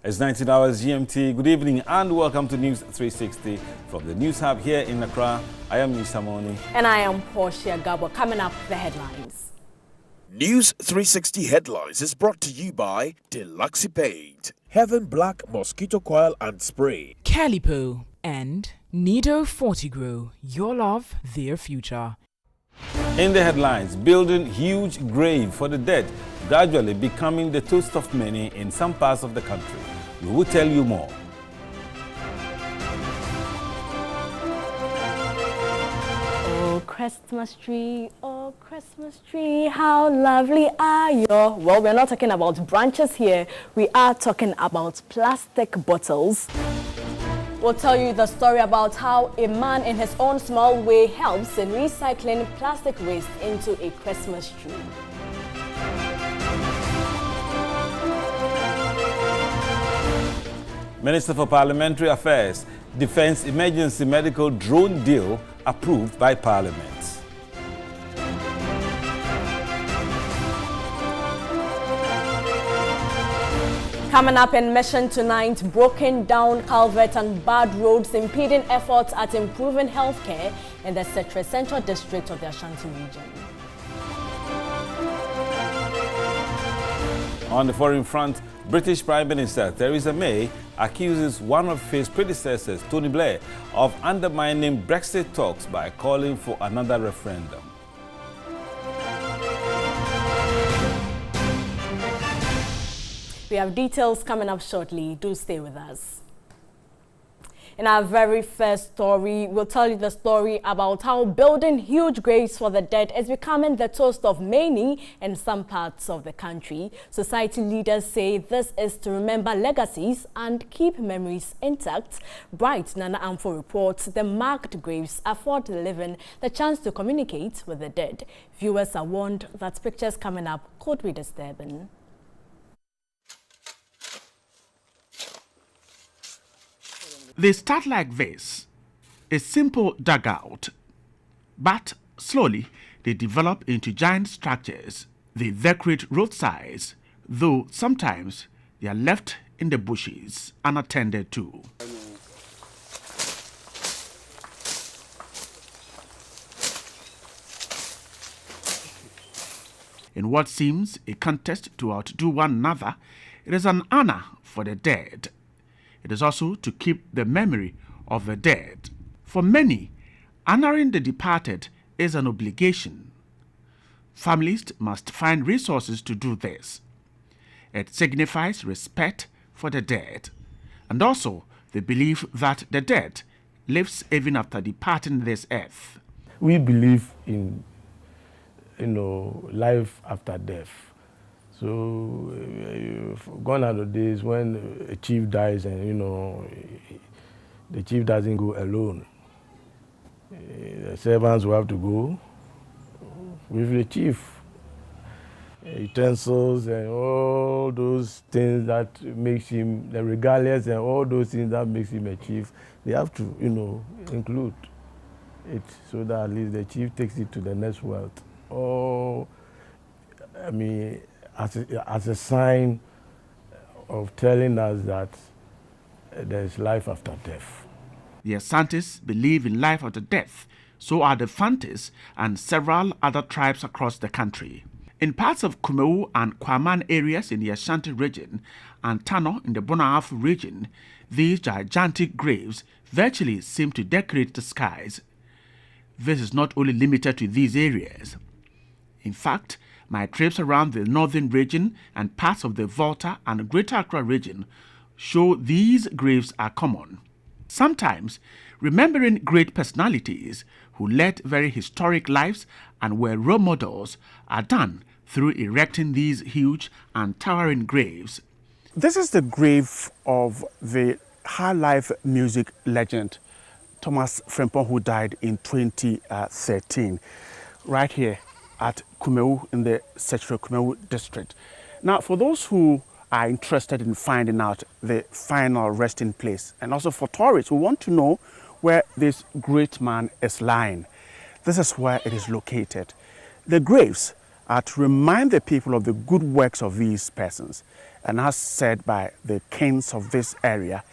It's 19 hours GMT. Good evening and welcome to News 360 from the News Hub here in Accra. I am Nisa Moni. And I am Portia Gabo. Coming up, the headlines. News 360 Headlines is brought to you by Deluxe Paint, Heaven Black Mosquito Coil and Spray, Calipo, and Nido Fortigro. Your love, their future. In the headlines, building huge grave for the dead, gradually becoming the toast of many in some parts of the country. We will tell you more. Oh, Christmas tree, how lovely are you? Well, we're not talking about branches here. We are talking about plastic bottles. We'll tell you the story about how a man in his own small way helps in recycling plastic waste into a Christmas tree. Minister for Parliamentary Affairs, Defense Emergency Medical Drone Deal approved by Parliament. Coming up in Mission tonight, broken down culverts and bad roads impeding efforts at improving healthcare in the Central District of the Ashanti region. On the foreign front, British Prime Minister Theresa May accuses one of his predecessors, Tony Blair, of undermining Brexit talks by calling for another referendum. We have details coming up shortly. Do stay with us. In our very first story, we'll tell you the story about how building huge graves for the dead is becoming the toast of many in some parts of the country. Society leaders say this is to remember legacies and keep memories intact. Bright Nana Amfo reports the marked graves afford the living the chance to communicate with the dead. Viewers are warned that pictures coming up could be disturbing. They start like this, a simple dugout, but slowly they develop into giant structures. They decorate roadsides, though sometimes they are left in the bushes unattended to. In what seems a contest to outdo one another, it is an honor for the dead. It is also to keep the memory of the dead. For many, honoring the departed is an obligation. Families must find resources to do this. It signifies respect for the dead, and also the belief that the dead lives even after departing this earth. We believe in, life after death. So, gone are the days when a chief dies and, the chief doesn't go alone. The servants will have to go with the chief. Utensils and all those things that makes him, the regalias and all those things that makes him a chief, they have to, include it so that at least the chief takes it to the next world. Or, as a sign of telling us that there is life after death. The Asantes believe in life after death, so are the Fantis and several other tribes across the country. In parts of Kumewu and Kwaman areas in the Ashanti region and Tano in the Bonaafu region, these gigantic graves virtually seem to decorate the skies. This is not only limited to these areas. In fact, my trips around the northern region and parts of the Volta and Greater Accra region show these graves are common. Sometimes, remembering great personalities who led very historic lives and were role models are done through erecting these huge and towering graves. This is the grave of the high-life music legend Thomas Frimpong, who died in 2013, right here at Kumewu in the Central Kumewu district. Now, for those who are interested in finding out the final resting place, and also for tourists who want to know where this great man is lying, this is where it is located. The graves to remind the people of the good works of these persons. And as said by the kings of this area,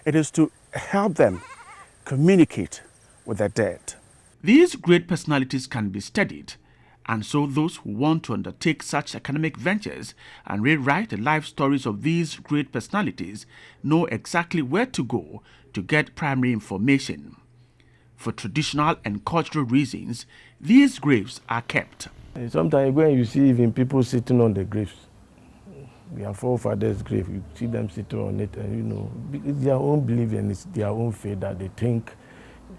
it is to help them communicate with the dead. These great personalities can be studied, and so those who want to undertake such academic ventures and rewrite the life stories of these great personalities know exactly where to go to get primary information. For traditional and cultural reasons, these graves are kept. Sometimes when you see even people sitting on the graves, their forefathers' grave, you see them sitting on it, and you know, it's their own belief and it's their own faith that they think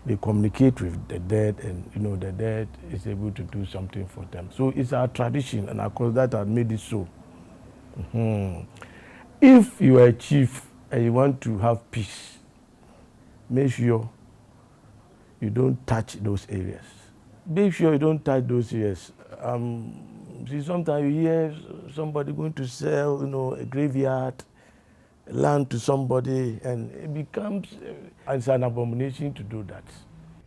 they communicate with the dead, and you know, the dead is able to do something for them. So it's our tradition, and of course that has made it so. If you are a chief and you want to have peace, make sure you don't touch those areas. Make sure you don't touch those areas. See, sometimes you hear somebody going to sell, you know, a graveyard, land to somebody, and it becomes it's an abomination to do that.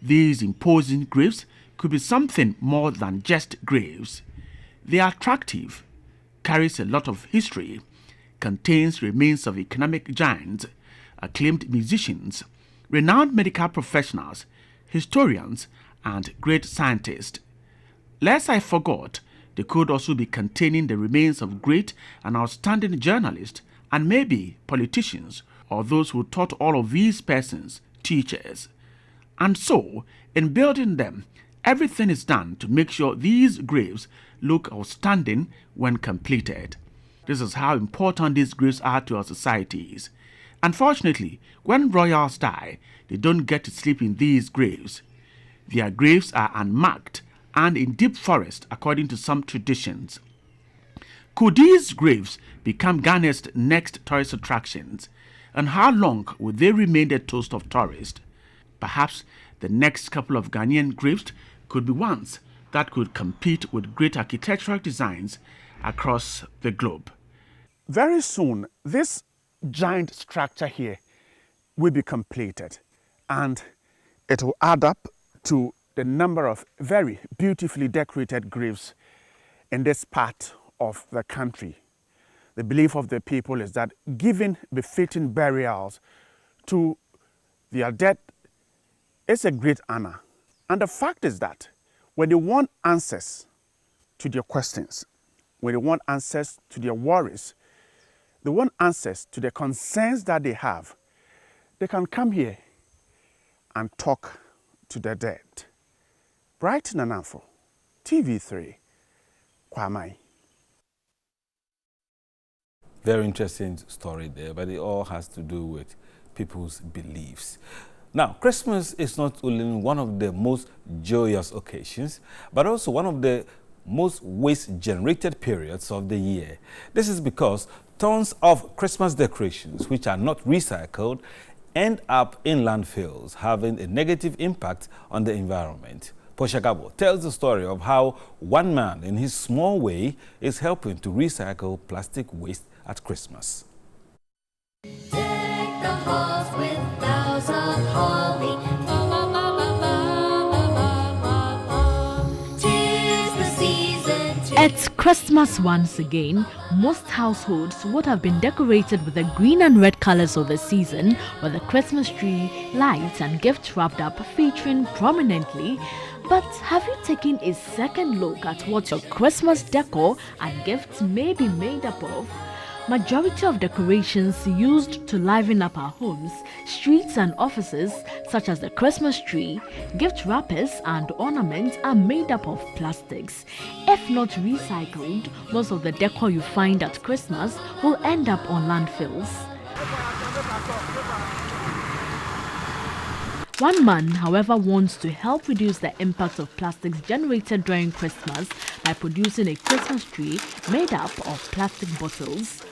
These imposing graves could be something more than just graves. They are attractive, carries a lot of history, contains remains of economic giants, acclaimed musicians, renowned medical professionals, historians, and great scientists. Lest I forgot, they could also be containing the remains of great and outstanding journalists, and maybe politicians, or those who taught all of these persons teachers. And so, in building them, everything is done to make sure these graves look outstanding when completed. This is how important these graves are to our societies. Unfortunately, when royals die, they don't get to sleep in these graves. Their graves are unmarked and in deep forest according to some traditions. Could these graves become Ghana's next tourist attractions? And how long would they remain the toast of tourists? Perhaps the next couple of Ghanaian graves could be ones that could compete with great architectural designs across the globe. Very soon, this giant structure here will be completed, and it will add up to the number of very beautifully decorated graves in this part of the country. The belief of the people is that giving befitting burials to their dead is a great honor. And the fact is that when they want answers to their questions, when they want answers to their worries, they want answers to the concerns that they have, they can come here and talk to the dead. Brighton and Anfo, TV3, Kwamai. Very interesting story there, but it all has to do with people's beliefs. Now, Christmas is not only one of the most joyous occasions, but also one of the most waste-generated periods of the year. This is because tons of Christmas decorations, which are not recycled, end up in landfills, having a negative impact on the environment. Portia Gabo tells the story of how one man, in his small way, is helping to recycle plastic waste at Christmas. Deck the halls with boughs of holly. Tis the season to... It's Christmas once again. Most households would have been decorated with the green and red colors of the season, with a Christmas tree, lights and gifts wrapped up featuring prominently. But have you taken a second look at what your Christmas decor and gifts may be made up of? Majority of decorations used to liven up our homes, streets and offices, such as the Christmas tree, gift wrappers and ornaments, are made up of plastics. If not recycled, most of the decor you find at Christmas will end up on landfills. One man, however, wants to help reduce the impact of plastics generated during Christmas by producing a Christmas tree made up of plastic bottles.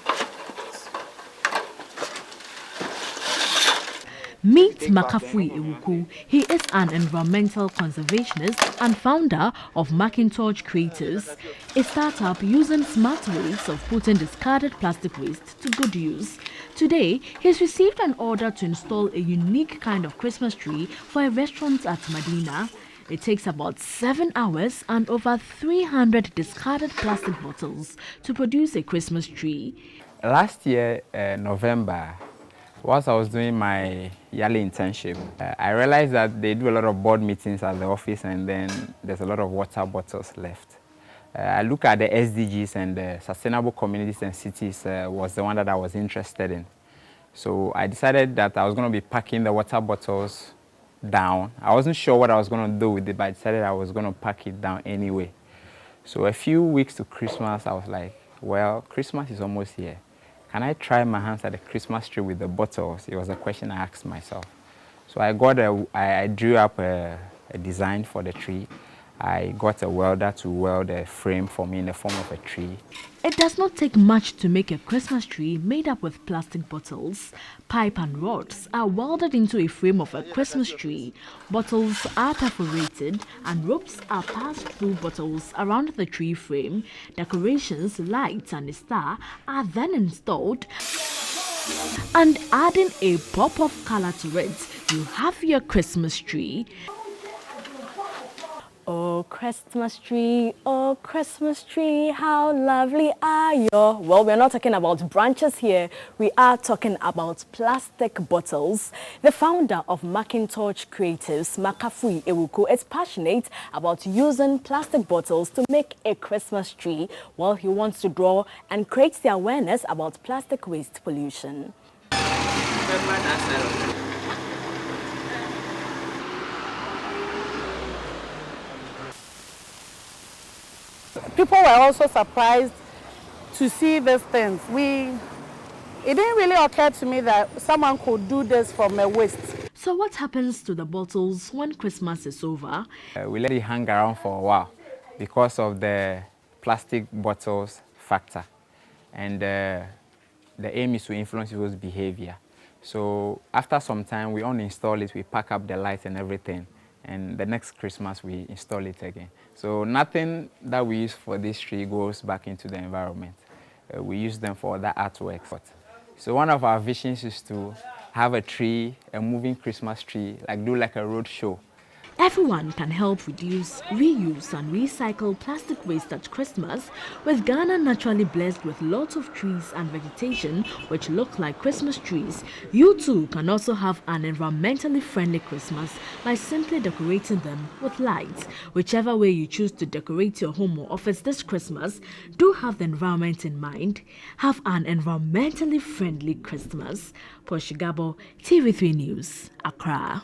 Meet Makafui Ewuku. He is an environmental conservationist and founder of Macintosh Creators, a startup using smart ways of putting discarded plastic waste to good use. Today, he's received an order to install a unique kind of Christmas tree for a restaurant at Medina. It takes about 7 hours and over 300 discarded plastic bottles to produce a Christmas tree. Last year, November, whilst I was doing my yearly internship, I realized that they do a lot of board meetings at the office and then there's a lot of water bottles left. I looked at the SDGs and the Sustainable Communities and Cities was the one that I was interested in. So I decided that I was going to be packing the water bottles down. I wasn't sure what I was going to do with it, but I decided I was going to pack it down anyway. So a few weeks to Christmas, I was like, well, Christmas is almost here. Can I try my hands at the Christmas tree with the bottles? It was a question I asked myself. So I drew up a design for the tree. I got a welder to weld a frame for me in the form of a tree. It does not take much to make a Christmas tree made up with plastic bottles. Pipe and rods are welded into a frame of a Christmas tree. Bottles are perforated and ropes are passed through bottles around the tree frame. Decorations, lights and a star are then installed. And adding a pop of color to it, you have your Christmas tree. Oh, Christmas tree, how lovely are you? Well, we're not talking about branches here. We are talking about plastic bottles. The founder of Macintosh Creatives, Makafui Ewuku, is passionate about using plastic bottles to make a Christmas tree. Well, he wants to draw and create the awareness about plastic waste pollution. People were also surprised to see these things. It didn't really occur to me that someone could do this from a waste. So what happens to the bottles when Christmas is over? We let it hang around for a while because of the plastic bottles factor. And the aim is to influence people's behavior. So after some time, we uninstall it, we pack up the lights and everything. And the next Christmas, we install it again. So nothing that we use for this tree goes back into the environment. We use them for other artwork. So one of our visions is to have a tree, a moving Christmas tree, do like a road show. Everyone can help reduce, reuse and recycle plastic waste at Christmas, with Ghana naturally blessed with lots of trees and vegetation which look like Christmas trees. You too can also have an environmentally friendly Christmas by simply decorating them with lights. Whichever way you choose to decorate your home or office this Christmas, do have the environment in mind. Have an environmentally friendly Christmas. Poshigabo, TV3 News, Accra.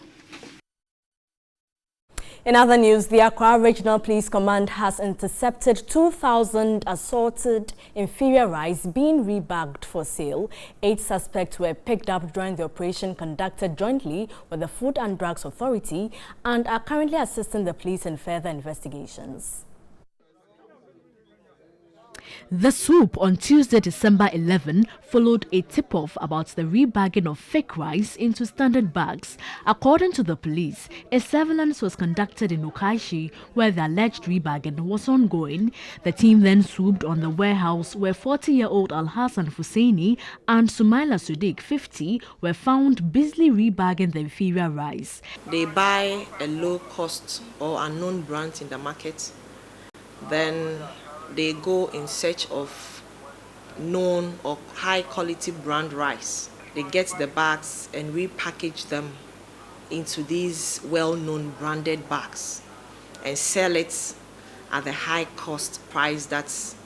In other news, the Accra Regional Police Command has intercepted 2,000 assorted inferior rice being rebagged for sale. 8 suspects were picked up during the operation conducted jointly with the Food and Drugs Authority and are currently assisting the police in further investigations. The swoop on Tuesday, December 11, followed a tip-off about the rebagging of fake rice into standard bags. According to the police, a surveillance was conducted in Okaishi where the alleged rebagging was ongoing. The team then swooped on the warehouse where 40-year-old Al-Hassan Husseini and Sumaila Sudik, 50, were found busily rebagging the inferior rice. They buy a low-cost or unknown brand in the market, then they go in search of known or high quality brand rice. They get the bags and repackage them into these well-known branded bags and sell it at the high cost price that's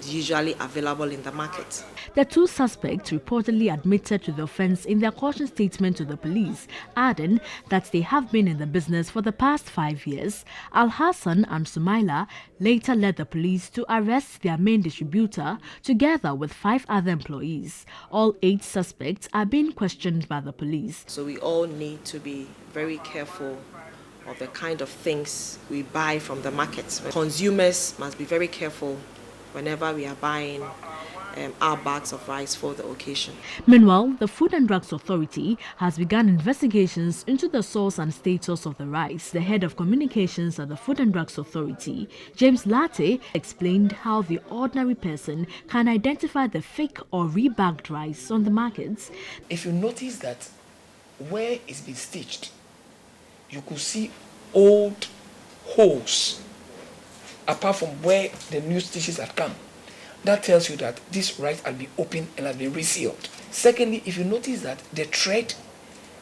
usually available in the market. The 2 suspects reportedly admitted to the offense in their caution statement to the police, adding that they have been in the business for the past 5 years. Al-Hassan and Sumaila later led the police to arrest their main distributor together with 5 other employees. All 8 suspects are being questioned by the police. So we all need to be very careful of the kind of things we buy from the markets. Consumers must be very careful whenever we are buying our bags of rice for the occasion. Meanwhile, the Food and Drugs Authority has begun investigations into the source and status of the rice. The head of communications at the Food and Drugs Authority, James Latte, explained how the ordinary person can identify the fake or rebagged rice on the markets. If you notice that where it's been stitched, you could see old holes apart from where the new stitches had come. That tells you that this rice had been opened and has been resealed. Secondly, if you notice that the thread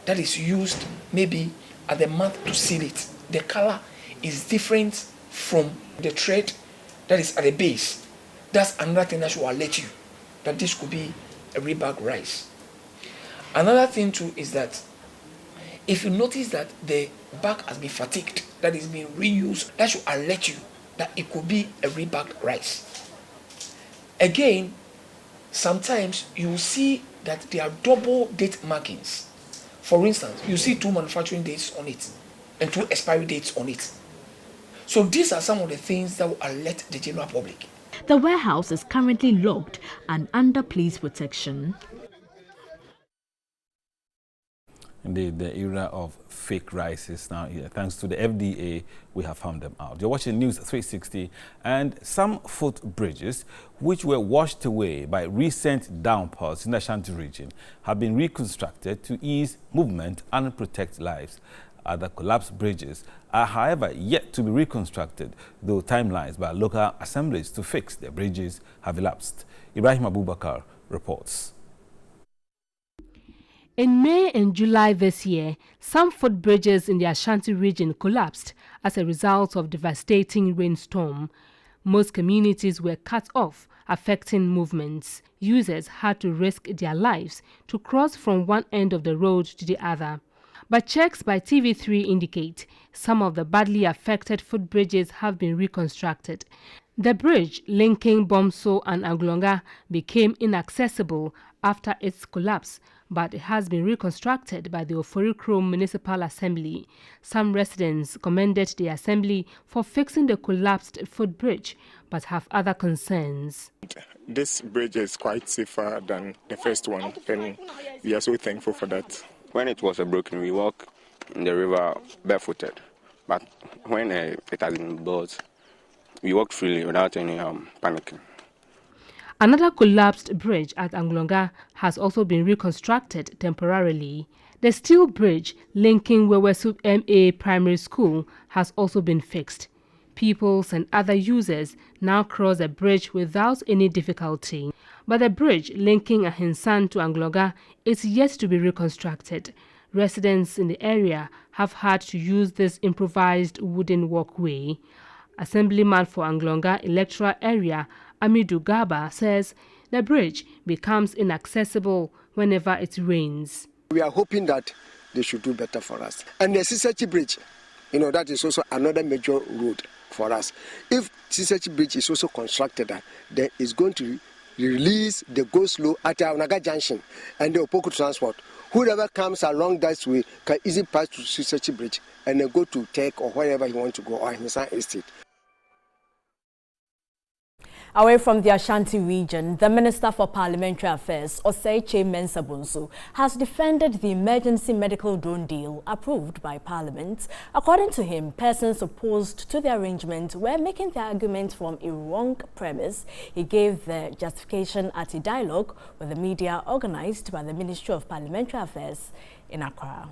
that is used maybe at the mouth to seal it, the color is different from the thread that is at the base. That's another thing that should alert you that this could be a rebag rice. Another thing too is that if you notice that the bag has been fatigued, that is being reused, that should alert you that it could be a rebagged rice. Again, sometimes you see that there are double date markings. For instance, you see 2 manufacturing dates on it and 2 expiry dates on it. So these are some of the things that will alert the general public. The warehouse is currently locked and under police protection. Indeed, the era of fake rice is now here. Thanks to the FDA, we have found them out. You're watching News 360, and some footbridges, which were washed away by recent downpours in the Ashanti region, have been reconstructed to ease movement and protect lives. Other collapsed bridges are, however, yet to be reconstructed, though timelines by local assemblies to fix their bridges have elapsed. Ibrahim Abubakar reports. In May and July this year, some footbridges in the Ashanti region collapsed as a result of devastating rainstorm. Most communities were cut off, affecting movements. Users had to risk their lives to cross from one end of the road to the other. But checks by TV3 indicate some of the badly affected footbridges have been reconstructed. The bridge linking Bomso and Anglonga became inaccessible after its collapse, but it has been reconstructed by the Oforikrom Municipal Assembly. Some residents commended the assembly for fixing the collapsed footbridge, but have other concerns. This bridge is quite safer than the first one, and we are so thankful for that. When it was broken, we walked in the river barefooted, but when it has been built, we walked freely without any panicking. Another collapsed bridge at Anglonga has also been reconstructed temporarily. The steel bridge linking Wewesu MA Primary School has also been fixed. Pupils and other users now cross the bridge without any difficulty. But the bridge linking Ahinsan to Anglonga is yet to be reconstructed. Residents in the area have had to use this improvised wooden walkway. Assemblyman for Anglonga electoral area, Amidu Gaba, says the bridge becomes inaccessible whenever it rains. We are hoping that they should do better for us. And the Sisechi Bridge, that is also another major road for us. If Sisechi Bridge is also constructed, then it's going to release the go-slow at Aunaga Junction and the Opoku transport. Whoever comes along that way can easily pass to Sisechi Bridge and then go to Tech or wherever you want to go, or Hinsan Estate. Away from the Ashanti region, the Minister for Parliamentary Affairs, Oseiche Mensah-Bonsu, has defended the emergency medical drone deal approved by Parliament. According to him, persons opposed to the arrangement were making the argument from a wrong premise. He gave the justification at a dialogue with the media organized by the Ministry of Parliamentary Affairs in Accra.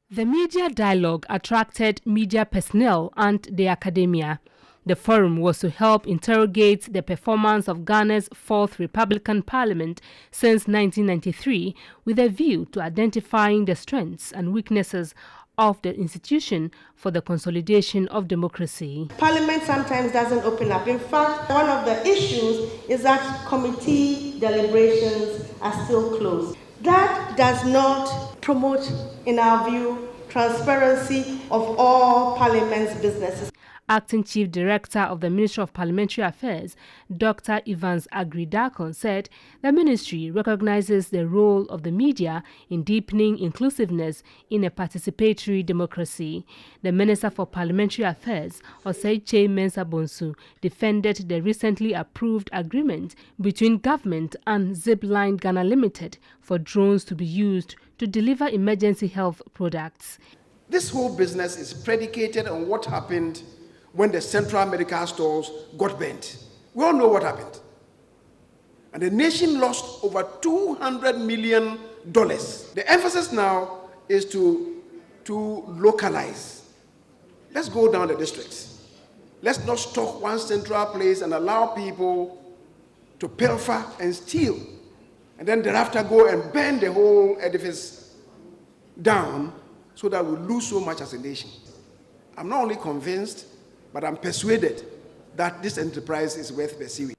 The media dialogue attracted media personnel and the academia. The forum was to help interrogate the performance of Ghana's 4th Republican Parliament since 1993 with a view to identifying the strengths and weaknesses of the institution for the consolidation of democracy. Parliament sometimes doesn't open up. In fact, one of the issues is that committee deliberations are still closed. That does not promote, in our view, transparency of all Parliament's businesses. Acting Chief Director of the Ministry of Parliamentary Affairs, Dr. Evans Agri-Dakon, said the ministry recognizes the role of the media in deepening inclusiveness in a participatory democracy. The Minister for Parliamentary Affairs, Oseiche Mensah-Bonsu, defended the recently approved agreement between government and Zipline Ghana Limited for drones to be used to deliver emergency health products. This whole business is predicated on what happened when the central medical stores got burnt. We all know what happened. And the nation lost over $200 million. The emphasis now is to localize Let's go down the districts. Let's not stock one central place and allow people to pilfer and steal, and then thereafter go and burn the whole edifice down so that we lose so much as a nation. I'm not only convinced, but I'm persuaded that this enterprise is worth pursuing.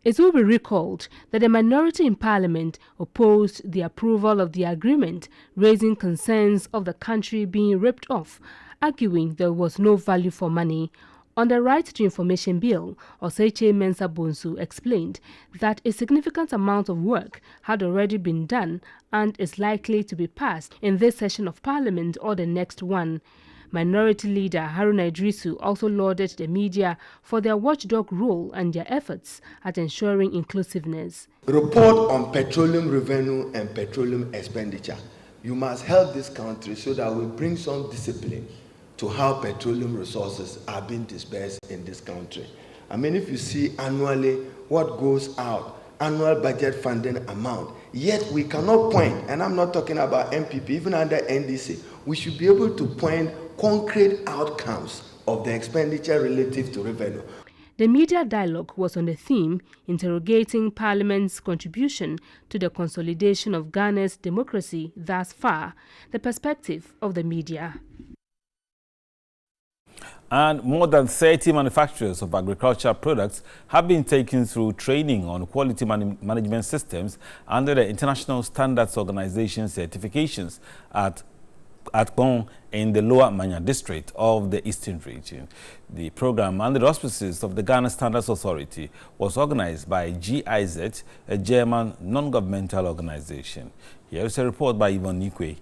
It will be recalled that the minority in Parliament opposed the approval of the agreement, raising concerns of the country being ripped off, arguing there was no value for money. On the Right to Information Bill, Oseche Mensah Bonsu explained that a significant amount of work had already been done and is likely to be passed in this session of Parliament or the next one. Minority Leader Haruna Idrisu also lauded the media for their watchdog role and their efforts at ensuring inclusiveness. Report on petroleum revenue and petroleum expenditure. You must help this country so that we bring some discipline to how petroleum resources are being dispersed in this country. I mean, if you see annually what goes out, annual budget funding amount, yet we cannot point, and I'm not talking about MPP, even under NDC, we should be able to point concrete outcomes of the expenditure relative to revenue. The media dialogue was on the theme interrogating Parliament's contribution to the consolidation of Ghana's democracy thus far, the perspective of the media. And more than 30 manufacturers of agricultural products have been taken through training on quality management systems under the International Standards Organization certifications at Bon in the Lower Manya district of the Eastern region. The program, under the auspices of the Ghana Standards Authority, was organized by GIZ, a German non-governmental organization. Here is a report by Yvonne Nikwe.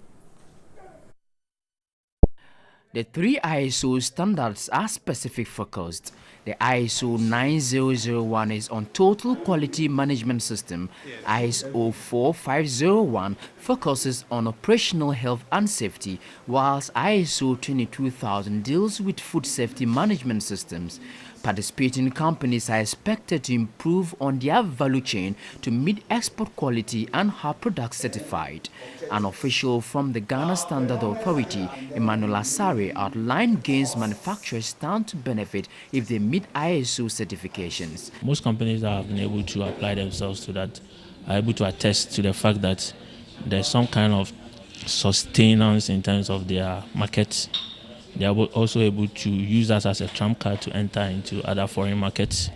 The three ISO standards are specific focused. The ISO 9001 is on total quality management system. ISO 4501 focuses on operational health and safety, whilst ISO 22000 deals with food safety management systems. Participating companies are expected to improve on their value chain to meet export quality and have products certified. An official from the Ghana Standard Authority, Emmanuel Asare, outlined gains manufacturers stand to benefit if they meet ISO certifications. Most companies that have been able to apply themselves to that are able to attest to the fact that there's some kind of sustenance in terms of their markets. They are also able to use that as a trump card to enter into other foreign markets.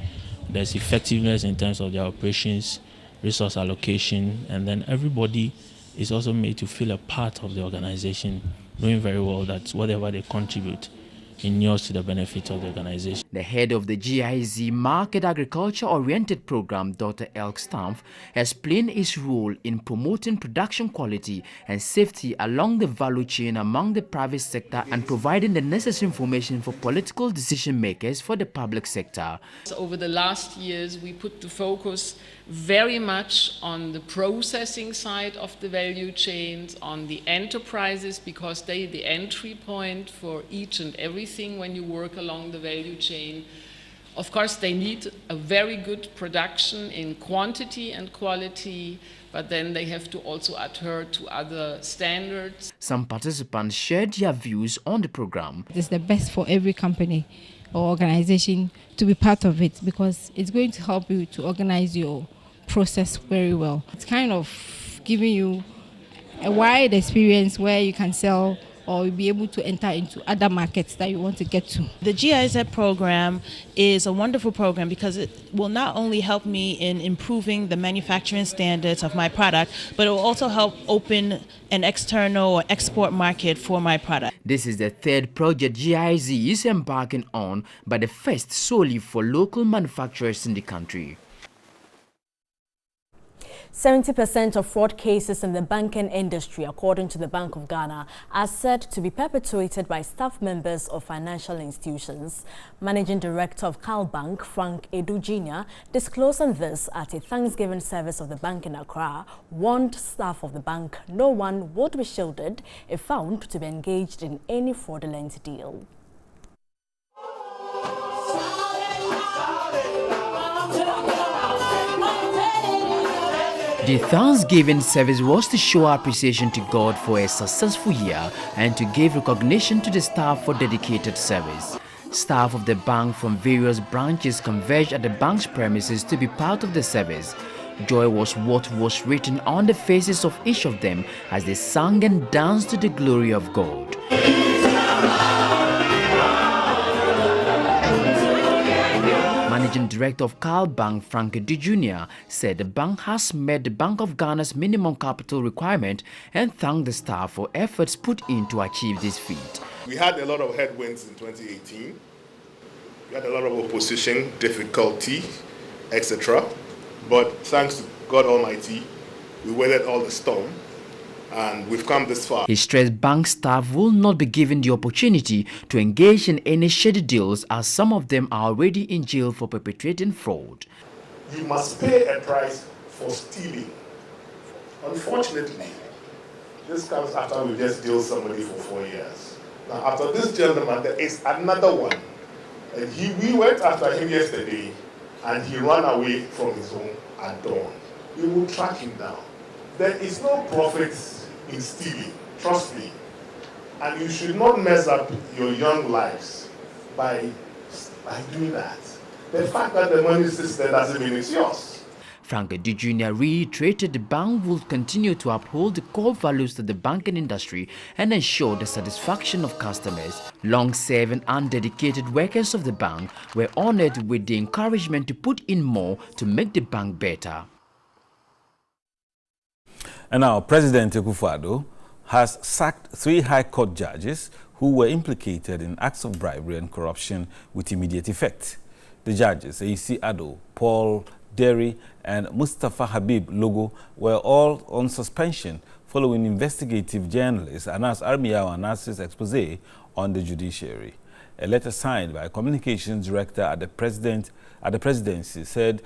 There's effectiveness in terms of their operations, resource allocation, and then everybody is also made to feel a part of the organization, knowing very well that whatever they contribute inures to the benefit of the organization. The head of the GIZ Market Agriculture Oriented Program, Dr. Elk Stampf, explained his role in promoting production quality and safety along the value chain among the private sector and providing the necessary information for political decision makers for the public sector. Over the last years, we put the focus very much on the processing side of the value chains, on the enterprises, because they are the entry point for each and everything when you work along the value chain. Of course, they need a very good production in quantity and quality, but then they have to also adhere to other standards. Some participants shared their views on the program. It's the best for every company or organization to be part of it because it's going to help you to organize your process very well. It's kind of giving you a wide experience where you can sell or you'll be able to enter into other markets that you want to get to. The GIZ program is a wonderful program because it will not only help me in improving the manufacturing standards of my product, but it will also help open an external or export market for my product. This is the third project GIZ is embarking on, but the first solely for local manufacturers in the country. 70% of fraud cases in the banking industry, according to the Bank of Ghana, are said to be perpetuated by staff members of financial institutions. Managing Director of Cal Bank, Frank Edu Jr., disclosing this at a Thanksgiving service of the bank in Accra, warned staff of the bank no one would be shielded if found to be engaged in any fraudulent deal. The Thanksgiving service was to show appreciation to God for a successful year and to give recognition to the staff for dedicated service. Staff of the bank from various branches converged at the bank's premises to be part of the service. Joy was what was written on the faces of each of them as they sang and danced to the glory of God. Managing Director of Carl Bank, Frank D. Jr., said the bank has met the Bank of Ghana's minimum capital requirement and thanked the staff for efforts put in to achieve this feat. We had a lot of headwinds in 2018. We had a lot of opposition, difficulty, etc. But thanks to God Almighty, we weathered all the storm and we've come this far. He stressed bank staff will not be given the opportunity to engage in any shady deals as some of them are already in jail for perpetrating fraud. You must pay a price for stealing. Unfortunately, this comes after we just jailed somebody for 4 years. Now, after this gentleman, there is another one. And we went after him yesterday, and he ran away from his home at dawn. We will track him down. There is no profit in stealing, trust me. And you should not mess up your young lives by doing that. The fact that the money sits there doesn't mean it's yours. Frank D. Jr. reiterated the bank will continue to uphold the core values of the banking industry and ensure the satisfaction of customers. Long-serving and dedicated workers of the bank were honored with the encouragement to put in more to make the bank better. And now, President Akufo-Addo has sacked 3 High Court judges who were implicated in acts of bribery and corruption with immediate effect. The judges, A.C. Addo, Paul Derry, and Mustafa Habib Logo, were all on suspension following investigative journalist Anas Armiyawa Anas's expose on the judiciary. A letter signed by a communications director at the presidency said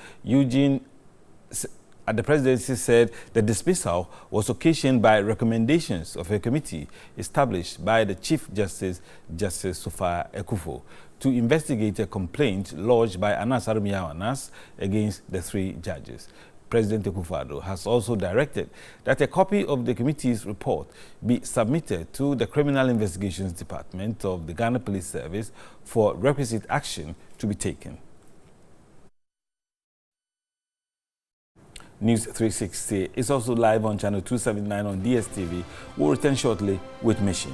the dismissal was occasioned by recommendations of a committee established by the Chief Justice, Justice Sofa Ekufo, to investigate a complaint lodged by Anas Armiyawa Anas against the 3 judges. President Akufo-Addo has also directed that a copy of the committee's report be submitted to the Criminal Investigations Department of the Ghana Police Service for requisite action to be taken. NEWS360 is also live on channel 279 on DSTV. We'll return shortly with Mission.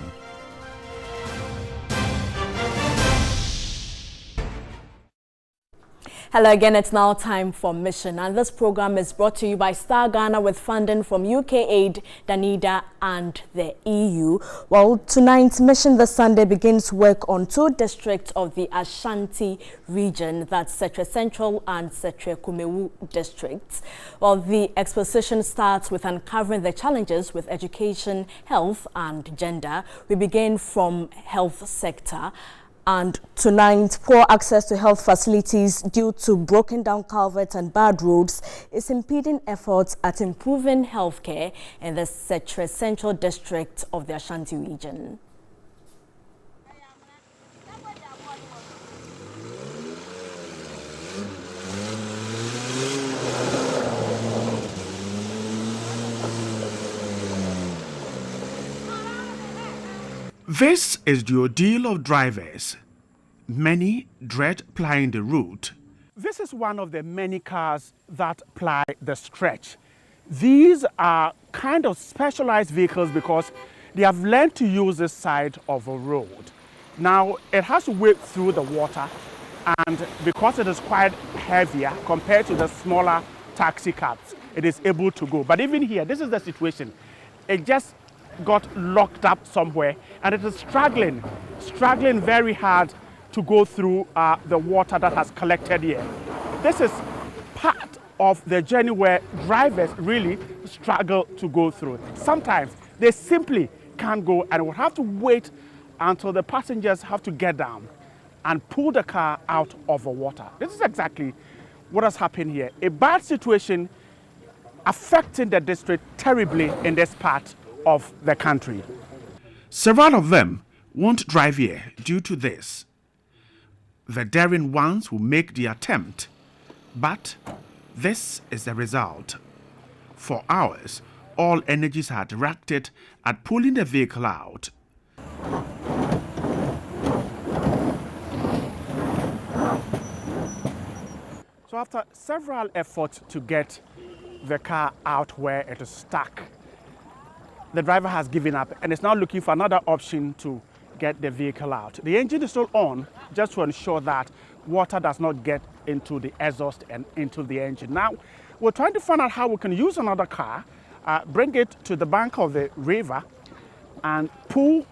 Hello again, it's now time for Mission, and this program is brought to you by Star Ghana with funding from UK Aid, Danida and the EU. Well, tonight's Mission this Sunday begins work on 2 districts of the Ashanti region, that's Setre Central and Setre Kumewu districts. Well, the exposition starts with uncovering the challenges with education, health and gender. We begin from health sector. And tonight, poor access to health facilities due to broken down culverts and bad roads is impeding efforts at improving healthcare in the Setre Central district of the Ashanti region. This is the ordeal of drivers. Many dread plying the route. This is one of the many cars that ply the stretch. These are kind of specialized vehicles because they have learned to use this side of a road. Now, it has to wade through the water, and because it is quite heavier compared to the smaller taxi cabs, it is able to go. But even here, this is the situation. It just got locked up somewhere, and it is struggling very hard to go through the water that has collected here. This is part of the journey where drivers really struggle to go through. Sometimes they simply can't go and will have to wait until the passengers have to get down and pull the car out of the water. This is exactly what has happened here. A bad situation affecting the district terribly in this part of the country. Several of them won't drive here due to this. The daring ones will make the attempt, but this is the result. For hours, all energies are directed at pulling the vehicle out. So after several efforts to get the car out where it is stuck, the driver has given up and is now looking for another option to get the vehicle out. The engine is still on just to ensure that water does not get into the exhaust and into the engine. Now, we're trying to find out how we can use another car, bring it to the bank of the river and pull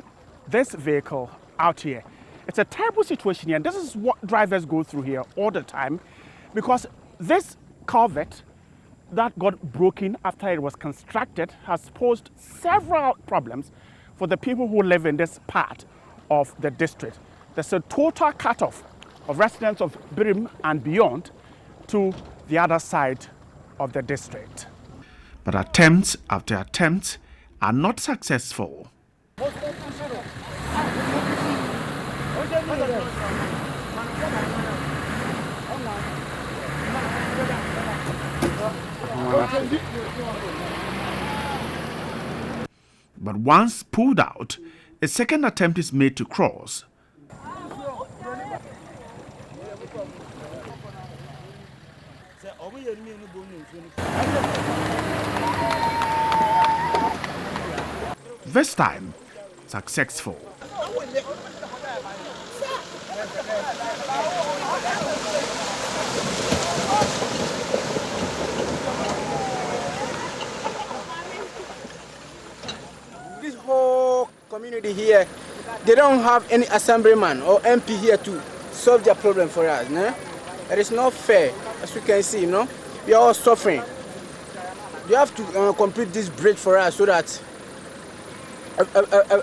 this vehicle out here. It's a terrible situation here, and this is what drivers go through here all the time, because this culvert that got broken after it was constructed has posed several problems for the people who live in this part of the district. There's a total cutoff of residents of Birim and beyond to the other side of the district. But attempts after attempts are not successful. But once pulled out, a second attempt is made to cross. This time, successful. This whole community here, they don't have any assemblyman or MP here to solve their problem for us. No? It is not fair, as we can see, we are all suffering. You have to complete this bridge for us so that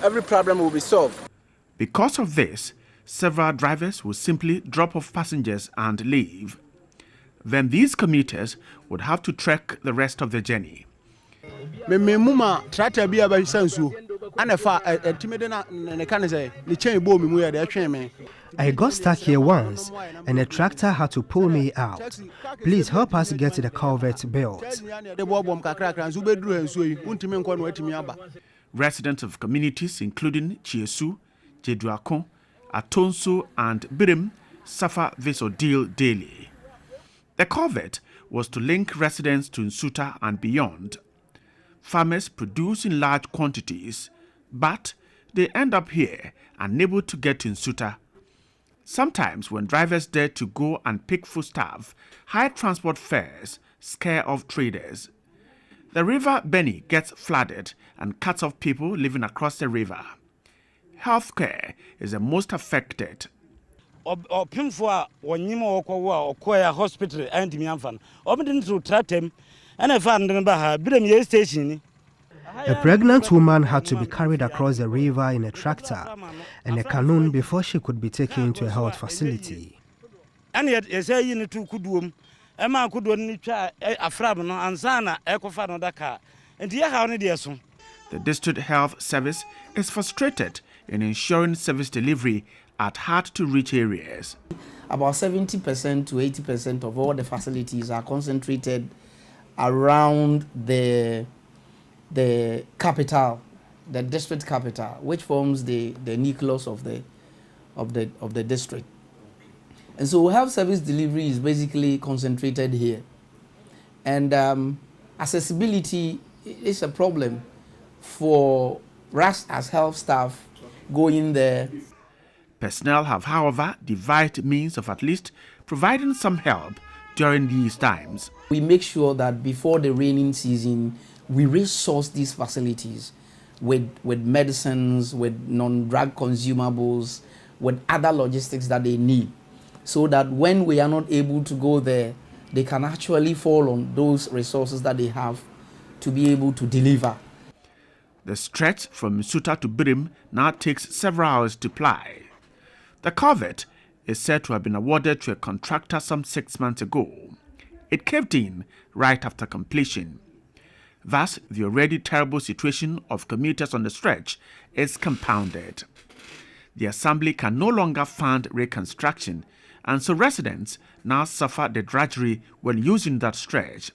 every problem will be solved. Because of this, several drivers will simply drop off passengers and leave. Then these commuters would have to trek the rest of the journey. I got stuck here once and the tractor had to pull me out. Please help us get the culvert built. Residents of communities including Chiesu, Jeduakon, Atonso and Birim suffer this ordeal daily. The culvert was to link residents to Nsuta and beyond. Farmers produce in large quantities, but they end up here unable to get to Nsuta. Sometimes when drivers dare to go and pick foodstuff, high transport fares scare off traders. The river Beni gets flooded and cuts off people living across the river. Healthcare is the most affected. Hospital and A pregnant woman had to be carried across the river in a tractor and a canoe before she could be taken to a health facility. The District Health Service is frustrated in ensuring service delivery at hard-to-reach areas. About 70% to 80% of all the facilities are concentrated around the capital, the district capital, which forms the nucleus of the district. And so health service delivery is basically concentrated here. And accessibility is a problem for us as health staff going there. Personnel have, however, devised means of at least providing some help during these times. We make sure that before the raining season, we resource these facilities with medicines, with non-drug consumables, with other logistics that they need, so that when we are not able to go there, they can actually fall on those resources that they have to be able to deliver. The stretch from Nsuta to Birim now takes several hours to ply. The culvert is said to have been awarded to a contractor some 6 months ago. It caved in right after completion. Thus, the already terrible situation of commuters on the stretch is compounded. The assembly can no longer fund reconstruction, and so residents now suffer the drudgery when using that stretch.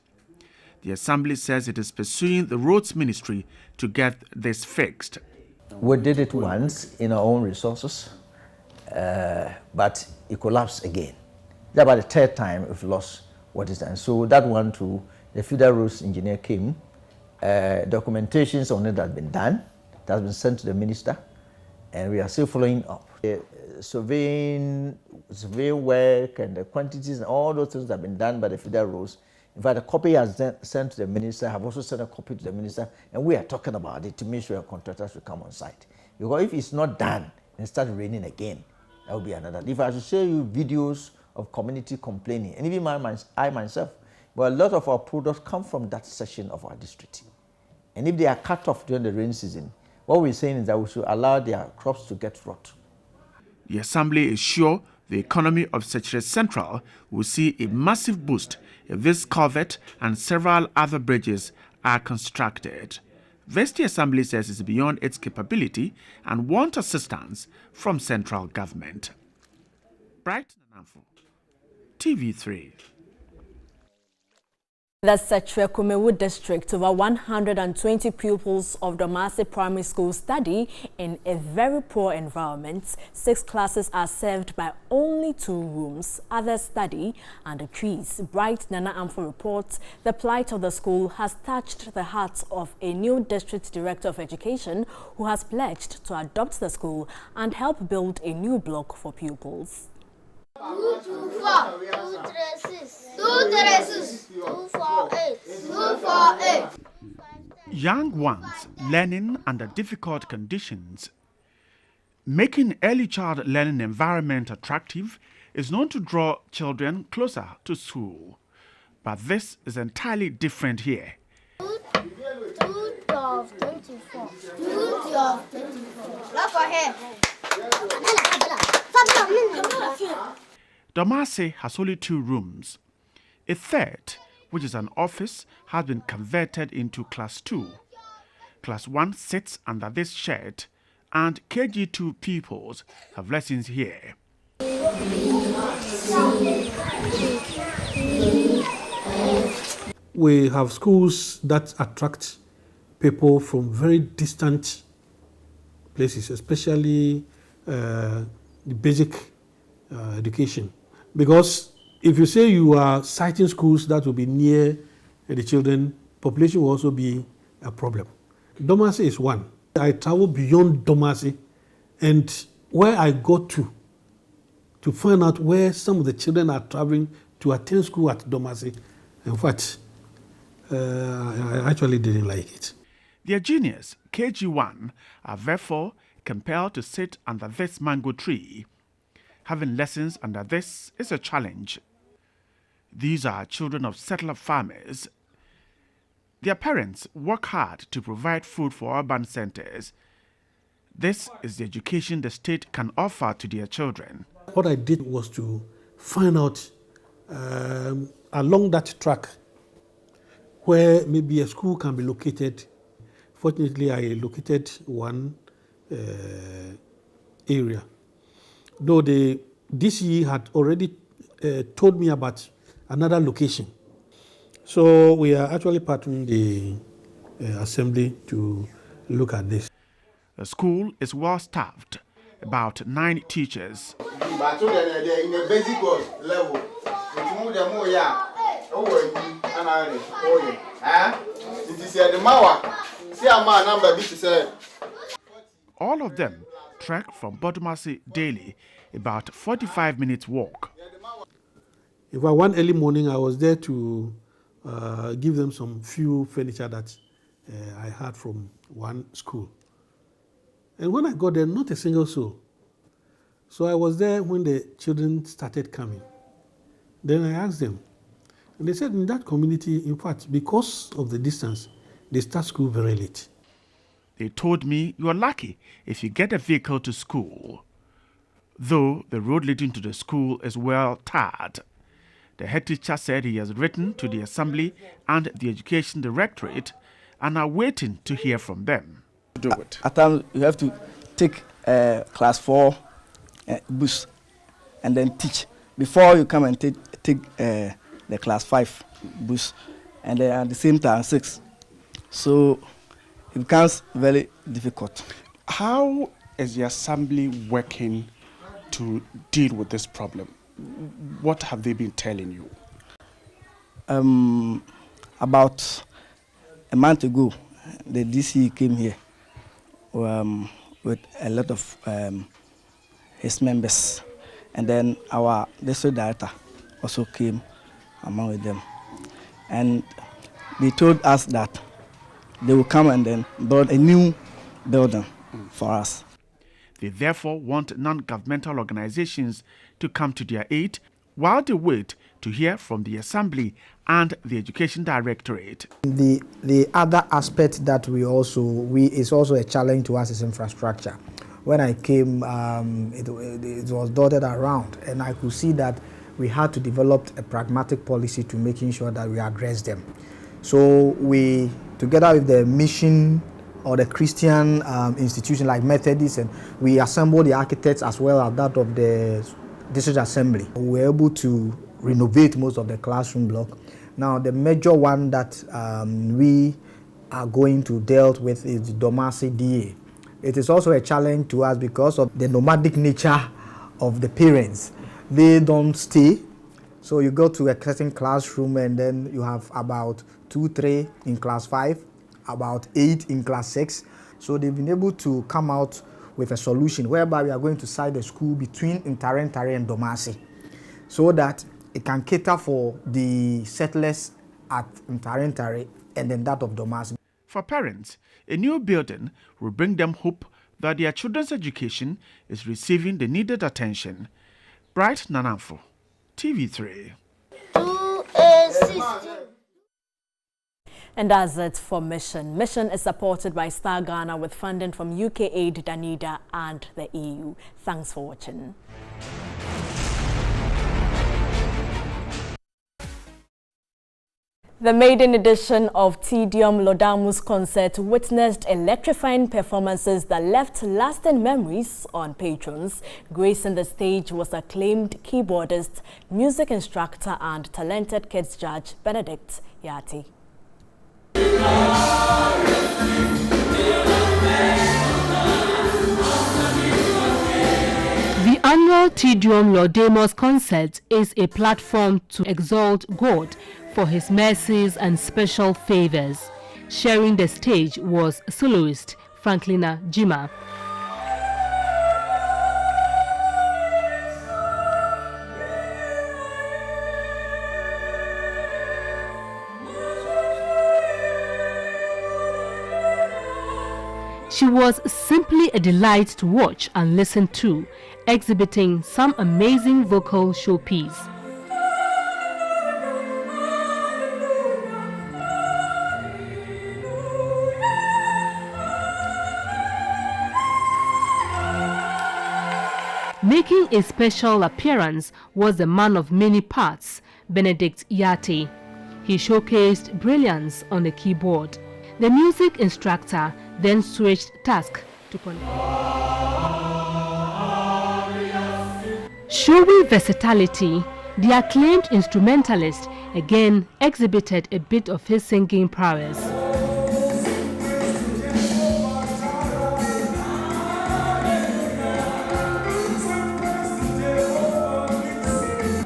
The Assembly says it is pursuing the Roads Ministry to get this fixed. We did it once in our own resources, but it collapsed again. That's about the third time we've lost what is done. So that one too, the federal roads engineer came, documentations on it has been done, it has been sent to the minister, and we are still following up. Surveying work and the quantities and all those things that have been done by the federal roads. In fact, a copy has sent to the minister. I have also sent a copy to the minister, and we are talking about it to make sure contractors will come on site. Because if it's not done and it starts raining again, that will be another. If I should show you videos of community complaining, and even I myself, but a lot of our products come from that section of our district. And if they are cut off during the rain season, what we're saying is that we should allow their crops to get rot. The Assembly is sure the economy of Secretariat Central will see a massive boost if this culvert and several other bridges are constructed. This, the Assembly says, is beyond its capability and wants assistance from central government. Bright Nanamfo, TV3. The Setre Kumewu district, over 120 pupils of Domasi Primary School study in a very poor environment. 6 classes are served by only 2 rooms. Others study under trees. Bright Nana Amfo reports the plight of the school has touched the hearts of a new district director of education who has pledged to adopt the school and help build a new block for pupils. 224, 236, 236, 248, 248. Young ones learning under difficult conditions. Making early child learning environment attractive is known to draw children closer to school. But this is entirely different here. 212, 24, 212, 24. Look for here. Domasi has only 2 rooms. A third, which is an office, has been converted into Class 2. Class 1 sits under this shed, and KG2 pupils have lessons here. We have schools that attract people from very distant places, especially the basic education. Because if you say you are citing schools that will be near the children, population will also be a problem. Domasi is one. I travel beyond Domasi, and where I go to find out where some of the children are traveling to attend school at Domasi, in fact, I actually didn't like it. Their juniors, KG1, are therefore compelled to sit under this mango tree. Having lessons under this is a challenge. These are children of settler farmers. Their parents work hard to provide food for urban centers. This is the education the state can offer to their children. What I did was to find out along that track where maybe a school can be located. Fortunately, I located one area. Though the DCE had already told me about another location. So we are actually partnering the assembly to look at this. The school is well staffed, about 9 teachers. But in the basic level, all of them trek from Bodumasi daily, about 45 minutes walk. If I one early morning, I was there to give them some few furniture that I had from one school. And when I got there, not a single soul. So I was there when the children started coming. Then I asked them, and they said in that community, in fact, because of the distance, they start school very late. They told me you are lucky if you get a vehicle to school. Though the road leading to the school is well tarred. The head teacher said he has written to the assembly and the education directorate and are waiting to hear from them. Do it. At times you have to take class 4 bus and then teach before you come and take the class 5 bus. and then at the same time 6. So it becomes very difficult. How is the assembly working to deal with this problem? What have they been telling you? About a month ago, the DC came here with a lot of his members, and then our district director also came among with them, and they told us that they will come and then build a new building for us. They therefore want non-governmental organizations to come to their aid while they wait to hear from the Assembly and the Education Directorate. The other aspect that is also a challenge to us is infrastructure. When I came, it was dotted around, and I could see that we had to develop a pragmatic policy to making sure that we address them. So we, together with the mission or the Christian institution like Methodist, and we assembled the architects as well as that of the district assembly. We were able to renovate most of the classroom block. Now the major one that we are going to deal with is the Domasi DA. It is also a challenge to us because of the nomadic nature of the parents. They don't stay, so you go to a certain classroom and then you have about 2-3 in class 5, about 8 in class 6. So they've been able to come out with a solution whereby we are going to site the school between Ntarentare and Domasi, so that it can cater for the settlers at Ntarentare and then that of Domasi. For parents, a new building will bring them hope that their children's education is receiving the needed attention. Bright Nananfo, TV3. And that's it for Mission. Mission is supported by Star Ghana with funding from UK Aid, Danida and the EU. Thanks for watching. The maiden edition of Tidium Laudamus concert witnessed electrifying performances that left lasting memories on patrons. Gracing the stage was acclaimed keyboardist, music instructor and talented kids judge Benedict Yati. The annual Tidium Laudamus concert is a platform to exalt God for his mercies and special favors. Sharing the stage was soloist Franklina Jima. She was simply a delight to watch and listen to, exhibiting some amazing vocal showpiece. Making a special appearance was the man of many parts, Benedict Yati. He showcased brilliance on the keyboard. The music instructor then switched task to connect. Showing versatility, the acclaimed instrumentalist again exhibited a bit of his singing prowess.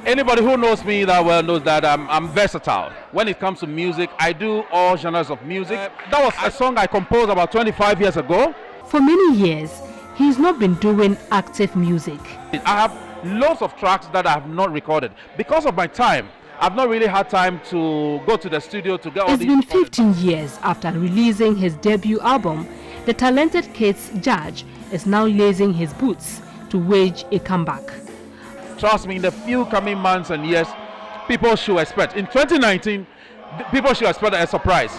Anybody who knows me that well knows that I'm versatile. When it comes to music, I do all genres of music. That was a song I composed about 25 years ago. For many years, he's not been doing active music. I have lots of tracks that I have not recorded. Because of my time, I've not really had time to go to the studio to get all these. It's been 15 years after releasing his debut album. The talented kids judge is now lacing his boots to wage a comeback. Trust me, in the few coming months and years, people should expect. In 2019, people should expect a surprise.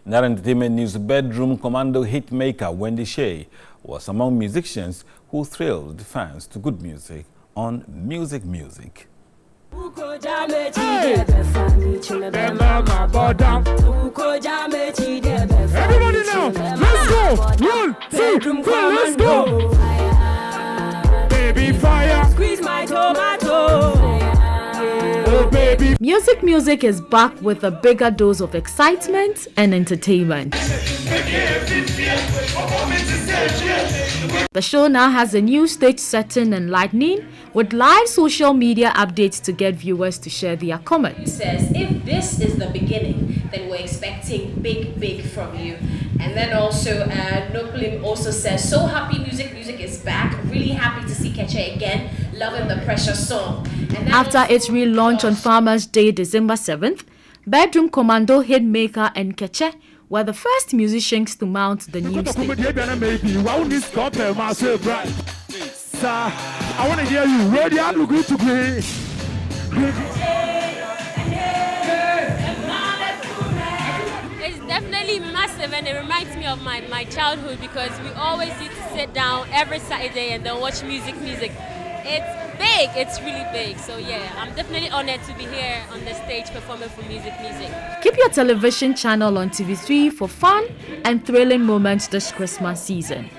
In that entertainment news, bedroom commando hitmaker Wendy Shea was among musicians who thrilled the fans to good music on Music Music. Hey! Everybody now, let's go! 1, 2, 3, let's go! Baby fire, squeeze my tomato. Oh baby. Music is back with a bigger dose of excitement and entertainment. The show now has a new stage setting and lighting with live social media updates to get viewers to share their comments. Says if this is the beginning, then we're expecting big from you. And then also Noplim also says, so happy music is back. Really happy to see Keche again. Loving the Pressure song. And after its relaunch on Farmers Day, December 7th, Bedroom Commando, Hitmaker and Keche were the first musicians to mount the new stage. Sir, I want to hear you. Ready? I'm going to be. It's definitely massive, and it reminds me of my childhood because we always used to sit down every Saturday and then watch music. It's big, it's really big. So yeah, I'm definitely honored to be here on the stage performing for music. Keep your television channel on TV3 for fun and thrilling moments this Christmas season.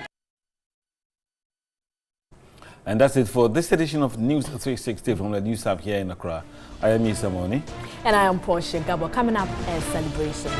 And that's it for this edition of News 360 from the News Hub here in Accra. I am Isa Moni. And I am Portia Gabo. Coming up as celebrations.